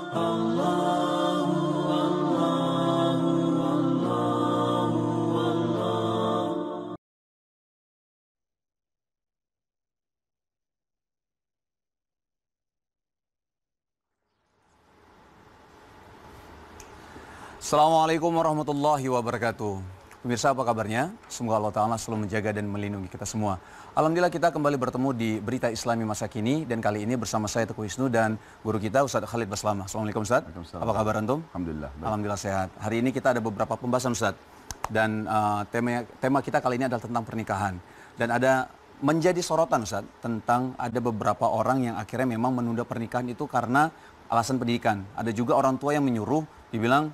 Assalamualaikum warahmatullahi wabarakatuh. Pemirsa, apa kabarnya? Semoga Allah Ta'ala selalu menjaga dan melindungi kita semua. Alhamdulillah kita kembali bertemu di Berita Islami Masa Kini. Dan kali ini bersama saya Teguh Wisnu dan guru kita Ustadz Khalid Baslama. Assalamualaikum Ustadz. Apa kabar Antum? Alhamdulillah. Alhamdulillah sehat. Hari ini kita ada beberapa pembahasan Ustadz. Dan tema kita kali ini adalah tentang pernikahan. Dan ada menjadi sorotan Ustadz tentang ada beberapa orang yang akhirnya memang menunda pernikahan itu karena alasan pendidikan. Ada juga orang tua yang menyuruh, dibilang,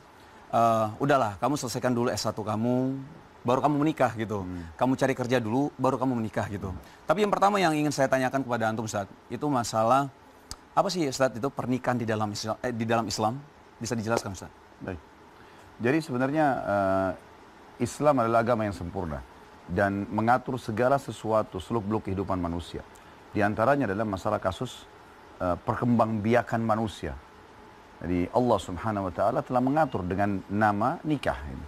udahlah, kamu selesaikan dulu S1 kamu, baru kamu menikah gitu. Kamu cari kerja dulu, baru kamu menikah gitu. Tapi yang pertama yang ingin saya tanyakan kepada Antum, Ustadz, itu masalah, apa sih Ustadz itu pernikahan di dalam Islam? Bisa dijelaskan Ustadz? Baik. Jadi sebenarnya Islam adalah agama yang sempurna dan mengatur segala sesuatu seluk-beluk kehidupan manusia. Di antaranya adalah masalah kasus perkembangbiakan manusia. Jadi Allah Subhanahu wa Ta'ala telah mengatur dengan nama nikah ini.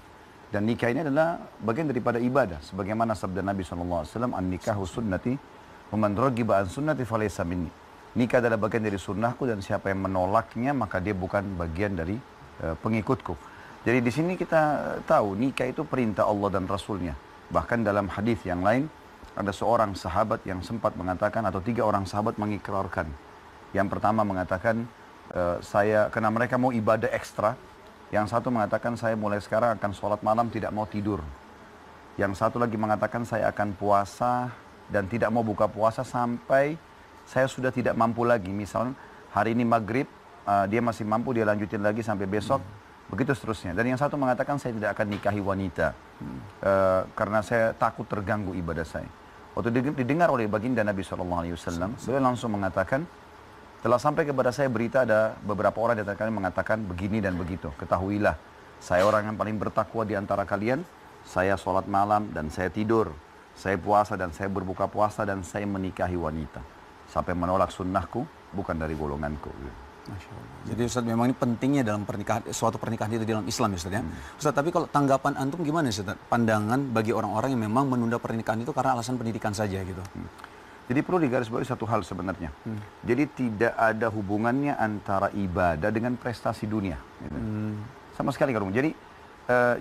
Dan nikah ini adalah bagian daripada ibadah. Sebagaimana sabda Nabi SAW, "An-nikahu sunnati, wa man raghiba an sunnati falaysa minni." Nikah adalah bagian dari sunnahku dan siapa yang menolaknya maka dia bukan bagian dari pengikutku. Jadi di sini kita tahu nikah itu perintah Allah dan Rasulnya. Bahkan dalam hadis yang lain ada seorang sahabat yang sempat mengatakan atau 3 orang sahabat mengikrarkan. Yang pertama mengatakan, karena mereka mau ibadah ekstra. Yang satu mengatakan saya mulai sekarang akan sholat malam tidak mau tidur. Yang satu lagi mengatakan saya akan puasa dan tidak mau buka puasa sampai saya sudah tidak mampu lagi. Misalnya hari ini maghrib dia masih mampu, dia lanjutin lagi sampai besok. Begitu seterusnya. Dan yang satu mengatakan saya tidak akan nikahi wanita karena saya takut terganggu ibadah saya. Waktu didengar oleh baginda Nabi SAW, beliau langsung mengatakan, telah sampai kepada saya berita ada beberapa orang di antara kalian mengatakan begini dan begitu. Ketahuilah, saya orang yang paling bertakwa di antara kalian. Saya sholat malam dan saya tidur. Saya puasa dan saya berbuka puasa dan saya menikahi wanita. Sampai menolak sunnahku, bukan dari golonganku. Masya Allah. Jadi Ustadz memang ini pentingnya dalam pernikahan, suatu pernikahan itu di dalam Islam ya Ustadz ya. Ustadz, tapi kalau tanggapan Antum gimana Ustadz? Pandangan bagi orang-orang yang memang menunda pernikahan itu karena alasan pendidikan saja gitu. Jadi perlu digarisbawahi satu hal sebenarnya. Jadi tidak ada hubungannya antara ibadah dengan prestasi dunia. Gitu. Sama sekali kalau jadi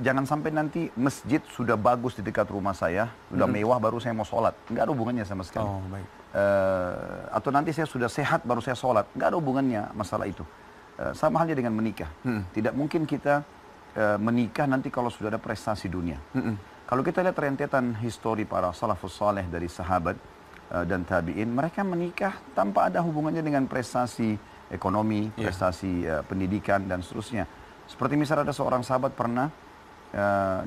jangan sampai nanti masjid sudah bagus di dekat rumah saya, sudah mewah baru saya mau sholat. Nggak ada hubungannya sama sekali. Oh, baik. Atau nanti saya sudah sehat baru saya sholat. Nggak ada hubungannya masalah itu. Sama halnya dengan menikah. Tidak mungkin kita menikah nanti kalau sudah ada prestasi dunia. Kalau kita lihat rentetan histori para salafus saleh dari sahabat dan tabi'in, mereka menikah tanpa ada hubungannya dengan prestasi ekonomi, prestasi pendidikan dan seterusnya. Seperti misalnya ada seorang sahabat pernah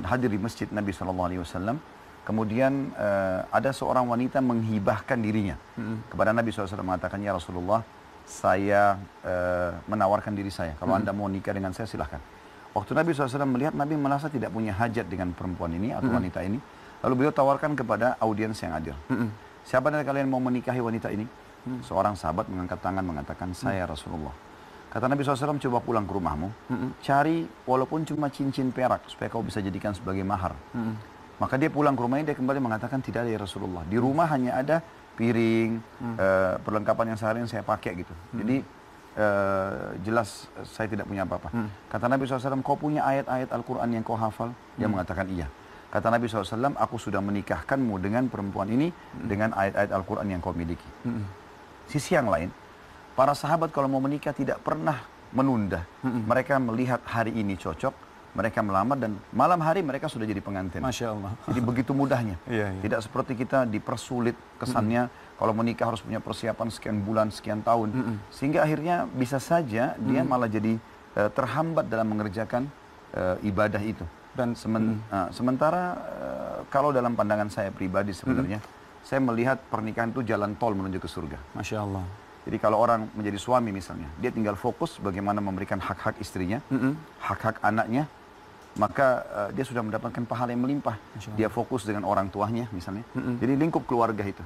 hadir di masjid Nabi SAW, kemudian ada seorang wanita menghibahkan dirinya kepada Nabi SAW, mengatakan, "Ya Rasulullah, saya menawarkan diri saya, kalau anda mau nikah dengan saya silahkan." Waktu Nabi SAW melihat, Nabi merasa tidak punya hajat dengan perempuan ini atau wanita ini, lalu beliau tawarkan kepada audiens yang hadir. Siapa dari kalian mau menikahi wanita ini? Seorang sahabat mengangkat tangan mengatakan, "Saya Rasulullah." Kata Nabi SAW, "Coba pulang ke rumahmu, cari walaupun cuma cincin perak supaya kau bisa jadikan sebagai mahar." Maka dia pulang ke rumahnya, dia kembali mengatakan, "Tidak ada ya Rasulullah. Di rumah hanya ada piring, perlengkapan yang sehari saya pakai gitu. Jadi jelas saya tidak punya apa-apa." Kata Nabi SAW, "Kau punya ayat-ayat Al-Quran yang kau hafal?" Dia mengatakan, "Iya." Kata Nabi SAW, "Aku sudah menikahkanmu dengan perempuan ini dengan ayat-ayat Al-Quran yang kau miliki." Sisi yang lain, para sahabat kalau mau menikah tidak pernah menunda. Mereka melihat hari ini cocok, mereka melamar dan malam hari mereka sudah jadi pengantin. Masya Allah. Jadi begitu mudahnya. Iya. Tidak seperti kita dipersulit kesannya, kalau menikah harus punya persiapan sekian bulan, sekian tahun. Sehingga akhirnya bisa saja dia malah jadi terhambat dalam mengerjakan ibadah itu. Dan sementara kalau dalam pandangan saya pribadi sebenarnya, saya melihat pernikahan itu jalan tol menuju ke surga. Masya Allah. Jadi kalau orang menjadi suami misalnya, dia tinggal fokus bagaimana memberikan hak-hak istrinya, hak-hak anaknya, maka dia sudah mendapatkan pahala yang melimpah. Dia fokus dengan orang tuanya misalnya. Jadi lingkup keluarga itu.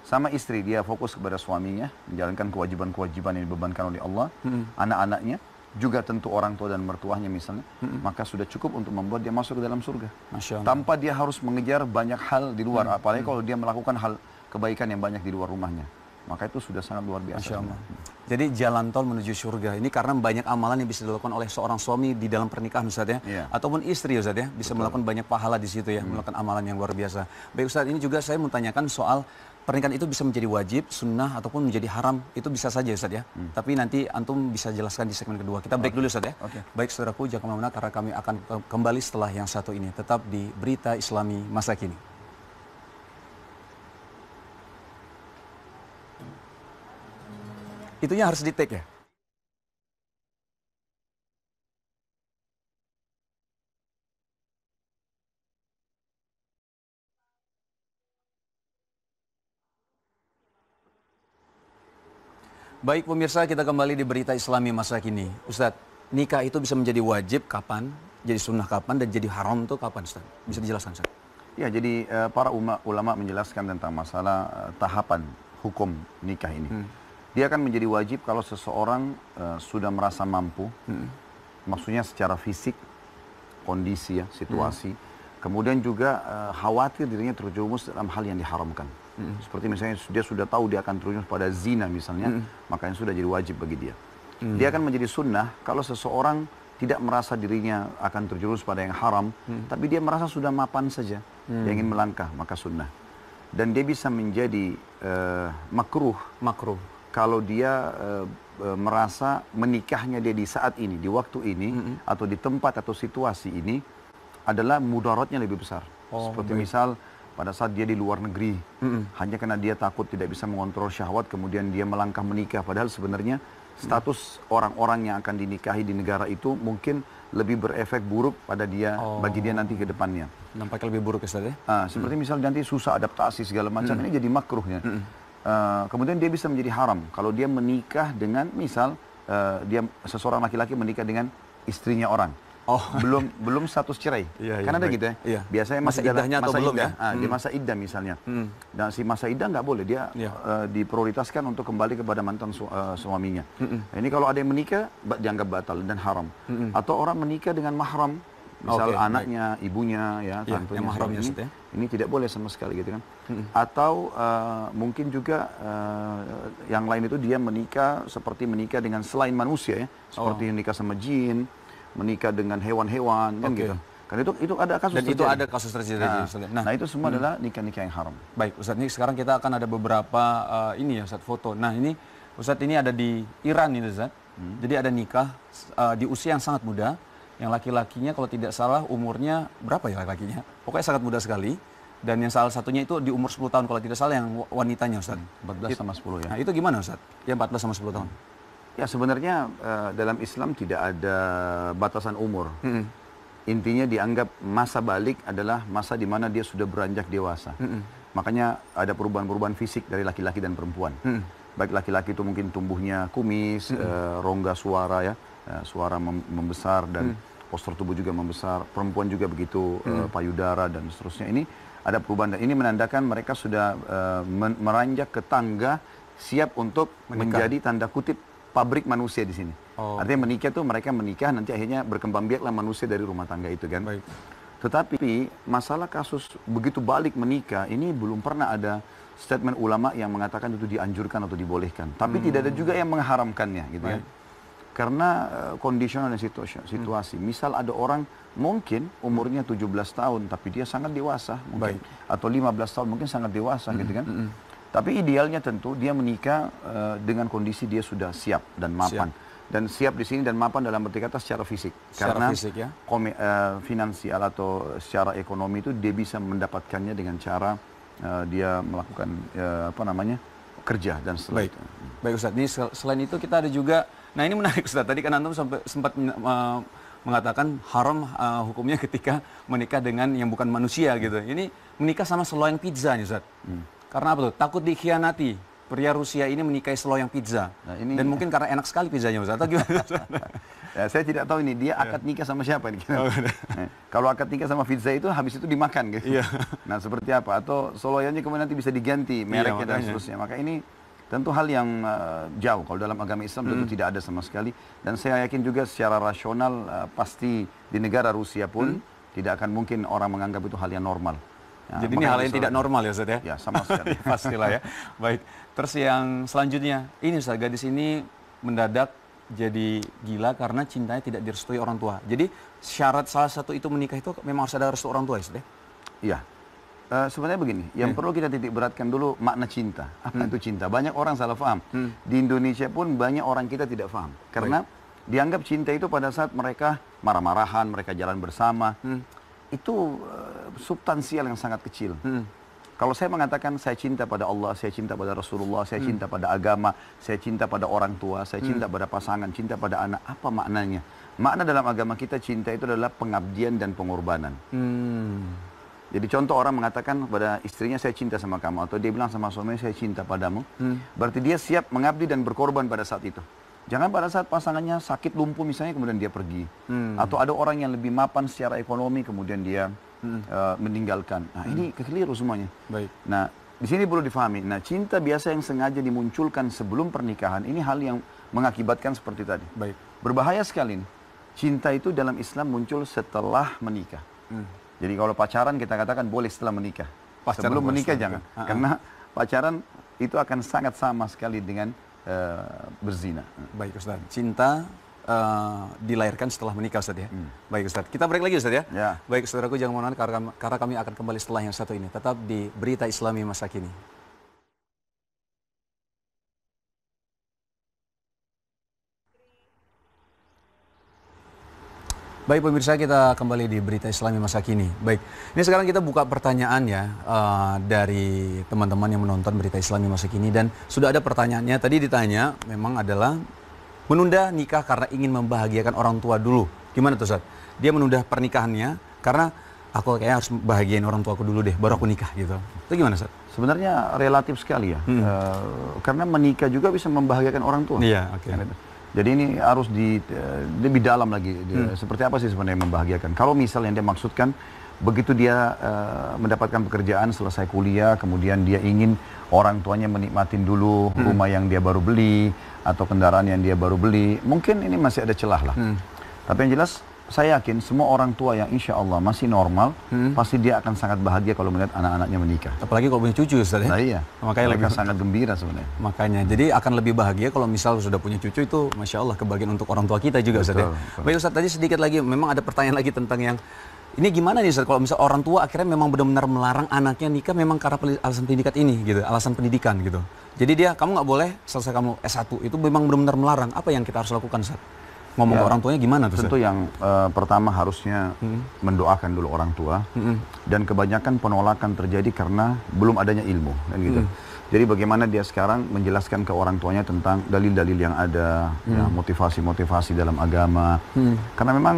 Sama istri, dia fokus kepada suaminya, menjalankan kewajiban-kewajiban yang dibebankan oleh Allah, anak-anaknya. juga tentu orang tua dan mertuanya misalnya, maka sudah cukup untuk membuat dia masuk ke dalam surga. Masya Allah. Tanpa dia harus mengejar banyak hal di luar, apalagi kalau dia melakukan hal kebaikan yang banyak di luar rumahnya. Maka itu sudah sangat luar biasa. Masya Allah. Jadi jalan tol menuju surga ini karena banyak amalan yang bisa dilakukan oleh seorang suami di dalam pernikahan Ustaz ya. Iya. Ataupun istri Ustaz ya. Bisa melakukan banyak pahala di situ ya. Melakukan amalan yang luar biasa. Baik Ustaz, ini juga saya mau tanyakan soal pernikahan itu bisa menjadi wajib, sunnah, ataupun menjadi haram. Itu bisa saja Ustaz ya. Tapi nanti Antum bisa jelaskan di segmen kedua. Kita break dulu Ustaz ya. Baik saudaraku, jangan kemana-mana karena kami akan kembali setelah yang satu ini. Tetap di Berita Islami Masa Kini. Itunya harus di-take ya? Baik pemirsa, kita kembali di Berita Islami Masa Kini. Ustadz, nikah itu bisa menjadi wajib kapan, jadi sunnah kapan, dan jadi haram itu kapan Ustadz? Bisa dijelaskan Ustadz? Ya, jadi para ulama menjelaskan tentang masalah tahapan hukum nikah ini. Dia akan menjadi wajib kalau seseorang sudah merasa mampu, maksudnya secara fisik, kondisi ya, situasi. Kemudian juga khawatir dirinya terjerumus dalam hal yang diharamkan. Seperti misalnya dia sudah tahu dia akan terjerumus pada zina misalnya, makanya sudah jadi wajib bagi dia. Dia akan menjadi sunnah kalau seseorang tidak merasa dirinya akan terjerumus pada yang haram, tapi dia merasa sudah mapan saja, dia ingin melangkah, maka sunnah. Dan dia bisa menjadi makruh kalau dia merasa menikahnya dia di saat ini, di waktu ini, atau di tempat atau situasi ini adalah mudaratnya lebih besar. Seperti misal pada saat dia di luar negeri, hanya karena dia takut tidak bisa mengontrol syahwat, kemudian dia melangkah menikah, padahal sebenarnya status orang-orang yang akan dinikahi di negara itu mungkin lebih berefek buruk pada dia, bagi dia nanti ke depannya. Nampaknya lebih buruk Ustaz ya? Seperti misal nanti susah adaptasi segala macam, ini jadi makruhnya. Kemudian dia bisa menjadi haram kalau dia menikah dengan misal dia seseorang laki-laki menikah dengan istrinya orang. Belum status cerai. Kan ada gitu ya. Biasanya masa iddahnya atau belum ya? Di masa iddah misalnya. Dan si masa iddah nggak boleh, dia diprioritaskan untuk kembali kepada mantan suaminya. Nah, ini kalau ada yang menikah dianggap batal dan haram. Atau orang menikah dengan mahram, misal anaknya, ibunya, ya, tantunya, yang mahramnya ini tidak boleh sama sekali gitu kan. Atau mungkin juga yang lain itu dia menikah seperti menikah dengan selain manusia ya, seperti nikah sama jin, menikah dengan hewan-hewan, kan gitu. Kan itu ada kasus dan terjadi. itu ada kasus terjadi. Nah itu semua adalah nikah-nikah yang haram. Baik Ustadz, ini sekarang kita akan ada beberapa ini ya Ustadz, foto. Nah ini Ustadz ini ada di Iran ini Ustadz. Jadi ada nikah di usia yang sangat muda. Yang laki-lakinya kalau tidak salah umurnya berapa ya laki-lakinya? Pokoknya sangat muda sekali. Dan yang salah satunya itu di umur 10 tahun kalau tidak salah yang wanitanya Ustadz. 14 sama 10 ya. Nah itu gimana Ustadz? Yang 14 sama 10 tahun? Ya sebenarnya dalam Islam tidak ada batasan umur. Intinya dianggap masa balik adalah masa di mana dia sudah beranjak dewasa. Makanya ada perubahan-perubahan fisik dari laki-laki dan perempuan. Baik laki-laki itu mungkin tumbuhnya kumis, rongga suara ya, suara membesar dan postur tubuh juga membesar. Perempuan juga begitu, payudara dan seterusnya. Ini ada perubahan dan ini menandakan mereka sudah meranjak ke tangga siap untuk menjadi tanda kutip pabrik manusia di sini. Artinya menikah tuh mereka menikah nanti akhirnya berkembang biaklah manusia dari rumah tangga itu kan. Tetapi masalah kasus begitu balik menikah ini belum pernah ada statement ulama yang mengatakan itu dianjurkan atau dibolehkan. Tapi tidak ada juga yang mengharamkannya gitu kan. Karena kondisional dan situasi. Misal ada orang mungkin umurnya 17 tahun tapi dia sangat dewasa mungkin. Atau 15 tahun mungkin sangat dewasa gitu kan. Tapi idealnya tentu dia menikah dengan kondisi dia sudah siap dan mapan. Dan siap di sini dan mapan dalam arti kata secara fisik. Karena fisik, ya? finansial atau secara ekonomi itu dia bisa mendapatkannya dengan cara dia melakukan kerja dan setelah itu. Baik Ustadz, ini selain itu kita ada juga, nah ini menarik Ustadz, tadi kan Antum sempat mengatakan haram hukumnya ketika menikah dengan yang bukan manusia gitu. Ini menikah sama seloyang pizza nih Ustadz. Karena apa tuh? Takut dikhianati. Pria Rusia ini menikahi seloyang pizza. Nah, ini dan mungkin karena enak sekali pizzanya Ustaz. Atau gimana? Ya, saya tidak tahu ini dia akad nikah sama siapa nih. Kalau akad nikah sama pizza itu habis itu dimakan gitu. Nah, seperti apa? Atau seloyangnya kemudian nanti bisa diganti mereknya dan seterusnya. Maka ini tentu hal yang jauh. Kalau dalam agama Islam tentu tidak ada sama sekali. Dan saya yakin juga secara rasional pasti di negara Rusia pun tidak akan mungkin orang menganggap itu hal yang normal. Ya, jadi ini hal yang tidak normal ya Ustaz ya? Ya, sama sekali. Pastilah ya. Baik, terus yang selanjutnya, ini Ustaz, gadis ini mendadak jadi gila karena cintanya tidak direstui orang tua. Jadi syarat salah satu itu menikah itu memang harus ada restu orang tua ya Ustaz ya? Iya. Sebenarnya begini, yang perlu kita titik beratkan dulu makna cinta. Apa itu cinta? Banyak orang salah paham. Di Indonesia pun banyak orang kita tidak paham. Karena dianggap cinta itu pada saat mereka marah-marahan, mereka jalan bersama. Itu substansial yang sangat kecil. Kalau saya mengatakan saya cinta pada Allah, saya cinta pada Rasulullah, saya cinta pada agama, saya cinta pada orang tua, saya cinta pada pasangan, cinta pada anak, apa maknanya? Makna dalam agama kita cinta itu adalah pengabdian dan pengorbanan. Jadi contoh orang mengatakan pada istrinya saya cinta sama kamu, atau dia bilang sama suaminya saya cinta padamu, berarti dia siap mengabdi dan berkorban pada saat itu. Jangan pada saat pasangannya sakit lumpuh misalnya kemudian dia pergi, atau ada orang yang lebih mapan secara ekonomi kemudian dia meninggalkan. Nah ini keliru semuanya. Baik. Nah di sini perlu difahami. Nah cinta biasa yang sengaja dimunculkan sebelum pernikahan ini hal yang mengakibatkan seperti tadi. Baik. Berbahaya sekali nih. Cinta itu dalam Islam muncul setelah menikah. Jadi kalau pacaran kita katakan boleh setelah menikah. Pacaran Sebelum boleh menikah setelah jangan. Karena pacaran itu akan sangat sama sekali dengan berzina. Baik Ustaz, cinta dilahirkan setelah menikah Ustaz ya. Baik Ustaz, kita break lagi Ustaz ya. Ya. Baik saudaraku, jangan kemana-mana karena kami akan kembali setelah yang satu ini. Tetap di Berita Islami Masa Kini. Baik pemirsa, kita kembali di Berita Islami Masa Kini. Baik, ini sekarang kita buka pertanyaan ya dari teman-teman yang menonton Berita Islami Masa Kini. Dan sudah ada pertanyaannya, tadi ditanya memang adalah menunda nikah karena ingin membahagiakan orang tua dulu. Gimana tuh Ustaz? Dia menunda pernikahannya karena aku kayaknya harus bahagiain orang tuaku dulu deh, baru aku nikah gitu. Itu gimana Ustaz? Sebenarnya relatif sekali ya. Karena menikah juga bisa membahagiakan orang tua. Iya, oke. Jadi ini harus lebih dalam lagi. Seperti apa sih sebenarnya yang membahagiakan? Kalau misal yang dia maksudkan, begitu dia mendapatkan pekerjaan, selesai kuliah, kemudian dia ingin orang tuanya menikmatin dulu rumah yang dia baru beli, atau kendaraan yang dia baru beli, mungkin ini masih ada celah lah. Tapi yang jelas, saya yakin semua orang tua yang insya Allah masih normal, pasti dia akan sangat bahagia kalau melihat anak-anaknya menikah. Apalagi kalau punya cucu Ustaz ya? Nah iya, makanya mereka lebih sangat gembira sebenarnya. Makanya, jadi akan lebih bahagia kalau misal sudah punya cucu itu, Masya Allah, kebahagiaan untuk orang tua kita juga Ustaz ya. Baik Ustaz, tadi sedikit lagi, memang ada pertanyaan lagi tentang yang, ini gimana nih Ustaz, kalau misal orang tua akhirnya memang benar-benar melarang anaknya nikah memang karena alasan pendidikan ini gitu, alasan pendidikan gitu. Jadi dia, kamu nggak boleh selesai kamu S1, itu memang benar-benar melarang. Apa yang kita harus lakukan Ustaz? Ngomong ke orang tuanya gimana tuh? Tentu yang pertama harusnya mendoakan dulu orang tua, dan kebanyakan penolakan terjadi karena belum adanya ilmu kan gitu. Jadi bagaimana dia sekarang menjelaskan ke orang tuanya tentang dalil-dalil yang ada, ya, motivasi-motivasi dalam agama. Karena memang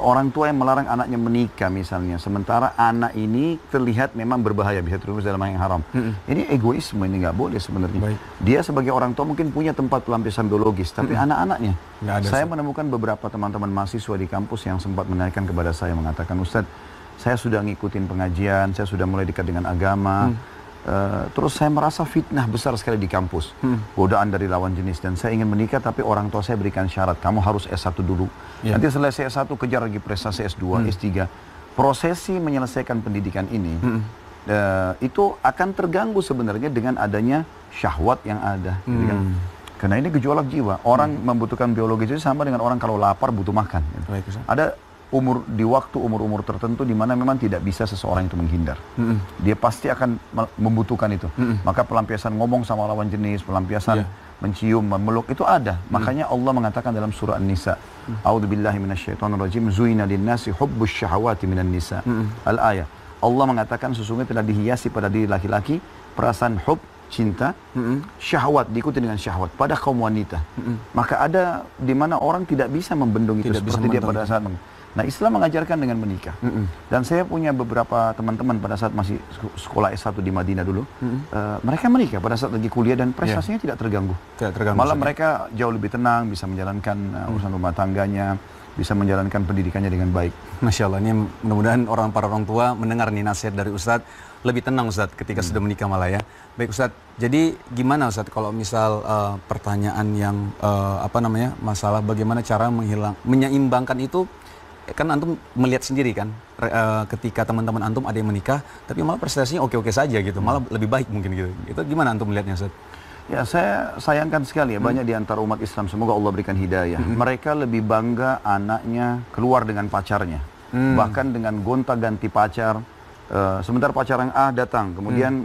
orang tua yang melarang anaknya menikah misalnya, sementara anak ini terlihat memang berbahaya, bisa terus dalam hal yang haram. Ini egoisme, ini nggak boleh sebenarnya. Dia sebagai orang tua mungkin punya tempat pelampiasan biologis, tapi anak-anaknya. Saya menemukan beberapa teman-teman mahasiswa di kampus yang sempat menanyakan kepada saya, mengatakan, Ustadz, saya sudah ngikutin pengajian, saya sudah mulai dekat dengan agama, terus saya merasa fitnah besar sekali di kampus, godaan dari lawan jenis, dan saya ingin menikah tapi orang tua saya berikan syarat, kamu harus S1 dulu, nanti selesai S1 kejar lagi prestasi S2, S3. Prosesi menyelesaikan pendidikan ini itu akan terganggu sebenarnya dengan adanya syahwat yang ada, gitu kan? Karena ini gejolak jiwa. Orang membutuhkan biologis itu sama dengan orang kalau lapar butuh makan. Ada di waktu umur-umur tertentu di mana memang tidak bisa seseorang itu menghindar. Dia pasti akan membutuhkan itu. Maka pelampiasan ngomong sama lawan jenis, pelampiasan mencium, memeluk itu ada. Makanya Allah mengatakan dalam surah An-Nisa, A'udzubillahi minasyaitonirrajim, zuina linnasi hubbus syahawati minan nisa. Al-ayah. Allah mengatakan sesungguhnya telah dihiasi pada diri laki-laki perasaan hub, cinta, syahwat, diikuti dengan syahwat pada kaum wanita. Maka ada di mana orang tidak bisa membendung itu seperti dia pada saat Nah, Islam mengajarkan dengan menikah. Dan saya punya beberapa teman-teman pada saat masih sekolah S1 di Madinah dulu, mereka menikah pada saat lagi kuliah dan prestasinya tidak terganggu. Malah mereka jauh lebih tenang, bisa menjalankan urusan rumah tangganya, bisa menjalankan pendidikannya dengan baik. Masya Allah, ini mudah-mudahan para orang tua mendengar nih nasihat dari Ustadz, lebih tenang Ustadz ketika sudah menikah malah ya. Baik Ustadz, jadi gimana Ustadz kalau misal pertanyaan yang masalah bagaimana cara menyeimbangkan itu, kan antum melihat sendiri kan ketika teman-teman antum ada yang menikah tapi malah prestasinya oke-oke saja gitu, malah lebih baik mungkin gitu. Itu gimana antum melihatnya Ustadz? Ya, saya sayangkan sekali ya, banyak di antara umat Islam, semoga Allah berikan hidayah. Mereka lebih bangga anaknya keluar dengan pacarnya, bahkan dengan gonta-ganti pacar. Sebentar pacar yang A datang, kemudian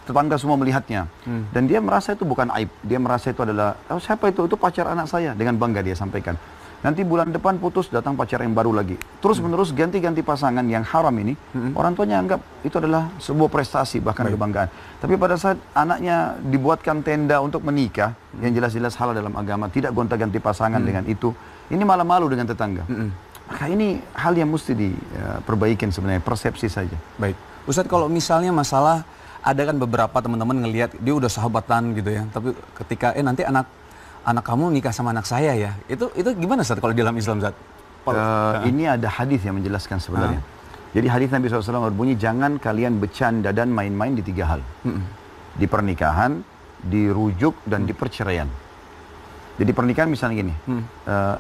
tetangga semua melihatnya, dan dia merasa itu bukan aib, dia merasa itu adalah, oh siapa itu pacar anak saya, dengan bangga dia sampaikan. Nanti bulan depan putus, datang pacar yang baru lagi, terus menerus ganti-ganti pasangan yang haram ini. Orang tuanya anggap itu adalah sebuah prestasi, bahkan kebanggaan. Tapi pada saat anaknya dibuatkan tenda untuk menikah, yang jelas-jelas halal dalam agama, tidak gonta-ganti pasangan dengan itu, ini malah malu dengan tetangga. Maka ini hal yang mesti diperbaikin sebenarnya, persepsi saja. Baik. Ustadz, kalau misalnya masalah, ada kan beberapa teman-teman ngelihat dia udah sahabatan gitu ya, tapi ketika nanti anak kamu nikah sama anak saya ya, itu gimana Ustadz kalau di dalam Islam Ustadz? Ini ada hadis yang menjelaskan sebenarnya. Jadi hadis Nabi SAW berbunyi, jangan kalian bercanda dan main-main di 3 hal. Di pernikahan, di rujuk, dan di perceraian. Jadi pernikahan misalnya gini,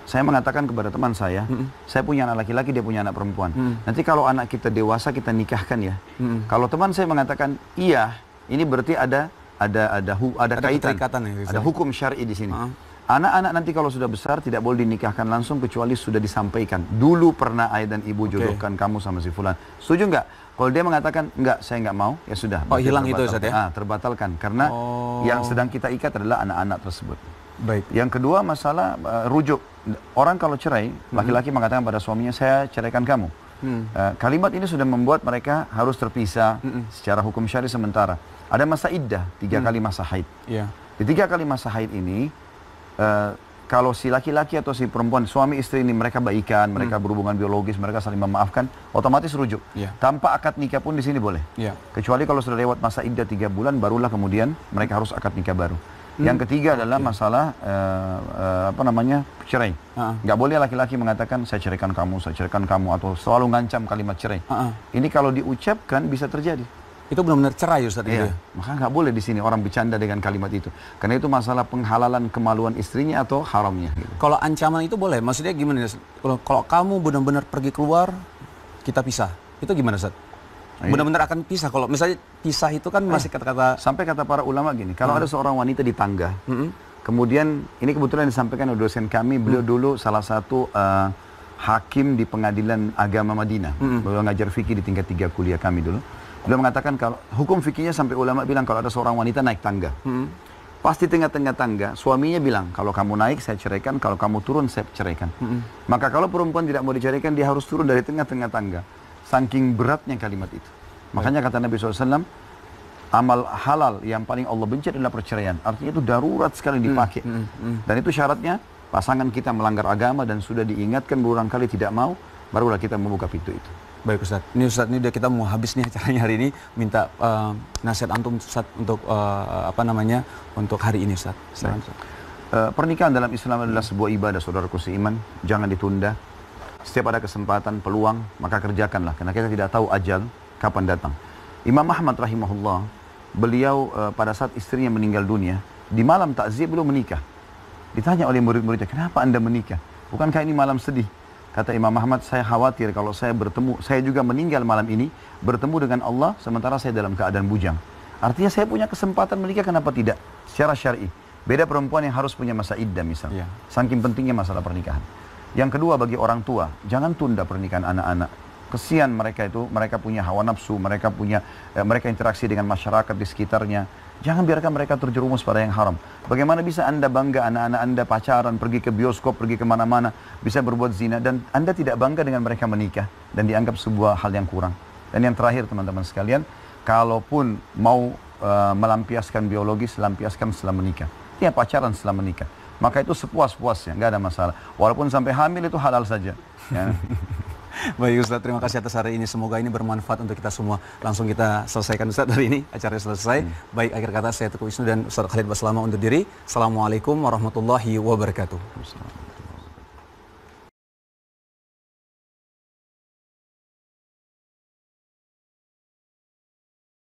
saya mengatakan kepada teman saya punya anak laki-laki, dia punya anak perempuan. Nanti kalau anak kita dewasa kita nikahkan ya. Kalau teman saya mengatakan iya, ini berarti ada kaitan, ada hukum syar'i di sini. Anak-anak nanti kalau sudah besar tidak boleh dinikahkan langsung kecuali sudah disampaikan. Dulu pernah ayah dan ibu jodohkan kamu sama si fulan. Setuju nggak? Kalau dia mengatakan enggak, saya nggak mau, ya sudah. Oh, hilang itu Ustaz ya? Terbatalkan karena yang sedang kita ikat adalah anak-anak tersebut. Baik. Yang kedua masalah rujuk. Orang kalau cerai, laki-laki mengatakan pada suaminya, saya ceraikan kamu. Kalimat ini sudah membuat mereka harus terpisah secara hukum syari sementara. Ada masa iddah, 3 kali masa haid. Di 3 kali masa haid ini, kalau si laki-laki atau si perempuan, suami istri ini mereka baikan, mereka berhubungan biologis, mereka saling memaafkan, otomatis rujuk. Tanpa akad nikah pun di sini boleh. Kecuali kalau sudah lewat masa iddah 3 bulan, barulah kemudian mereka harus akad nikah baru. Yang ketiga adalah masalah cerai. Nggak boleh laki-laki mengatakan saya ceraikan kamu atau selalu ngancam kalimat cerai. Ini kalau diucapkan bisa terjadi. Itu benar-benar cerai Ustaz itu. Maka nggak boleh di sini orang bercanda dengan kalimat itu. Karena itu masalah penghalalan kemaluan istrinya atau haramnya. Gitu. Kalau ancaman itu boleh, maksudnya gimana? Kalau kamu benar-benar pergi keluar, kita pisah. Itu gimana Ustaz? Benar-benar akan pisah. Kalau misalnya pisah itu kan masih kata-kata, sampai kata para ulama gini, kalau ada seorang wanita di tangga, kemudian ini kebetulan disampaikan oleh dosen kami, beliau dulu salah satu hakim di pengadilan agama Madinah, beliau ngajar fikih di tingkat 3 kuliah kami dulu. Beliau mengatakan kalau hukum fikihnya sampai ulama bilang kalau ada seorang wanita naik tangga, pasti tengah-tengah tangga suaminya bilang kalau kamu naik saya ceraikan, kalau kamu turun saya ceraikan. Maka kalau perempuan tidak mau diceraikan dia harus turun dari tengah-tengah tangga. Saking beratnya kalimat itu. Makanya kata Nabi SAW, amal halal yang paling Allah benci adalah perceraian. Artinya itu darurat sekali dipakai. Dan itu syaratnya pasangan kita melanggar agama dan sudah diingatkan berulang kali tidak mau, barulah kita membuka pintu itu. Baik Ustaz, ini kita mau habis nih acaranya hari ini. Minta nasihat antum Ustaz untuk untuk hari ini Ustaz. Pernikahan dalam Islam adalah sebuah ibadah, saudaraku seiman. Jangan ditunda. Setiap ada kesempatan, peluang, maka kerjakanlah. Karena kita tidak tahu ajal kapan datang. Imam Ahmad rahimahullah, beliau pada saat istrinya meninggal dunia, di malam takziah beliau menikah. Ditanya oleh murid-muridnya, kenapa anda menikah? Bukankah ini malam sedih? Kata Imam Ahmad, saya khawatir kalau saya juga meninggal malam ini, bertemu dengan Allah, sementara saya dalam keadaan bujang. Artinya saya punya kesempatan menikah, kenapa tidak? Secara syar'i. Beda perempuan yang harus punya masa iddah misalnya. Saking pentingnya masalah pernikahan. Yang kedua bagi orang tua, jangan tunda pernikahan anak-anak. Kesian mereka itu, mereka punya hawa nafsu, mereka interaksi dengan masyarakat di sekitarnya. Jangan biarkan mereka terjerumus pada yang haram. Bagaimana bisa anda bangga anak-anak anda pacaran, pergi ke bioskop, pergi kemana-mana, bisa berbuat zina, dan anda tidak bangga dengan mereka menikah, dan dianggap sebuah hal yang kurang. Dan yang terakhir teman-teman sekalian, kalaupun mau melampiaskan biologis, lampiaskan setelah menikah. Ya pacaran setelah menikah. Maka itu sepuas-puasnya, nggak ada masalah. Walaupun sampai hamil itu halal saja. Ya. Baik Ustaz, terima kasih atas hari ini. Semoga ini bermanfaat untuk kita semua. Langsung kita selesaikan Ustaz hari ini, acaranya selesai. Baik, akhir kata saya Teguh Wisnu dan Ustaz Khalid Baslama undur diri. Assalamualaikum warahmatullahi wabarakatuh.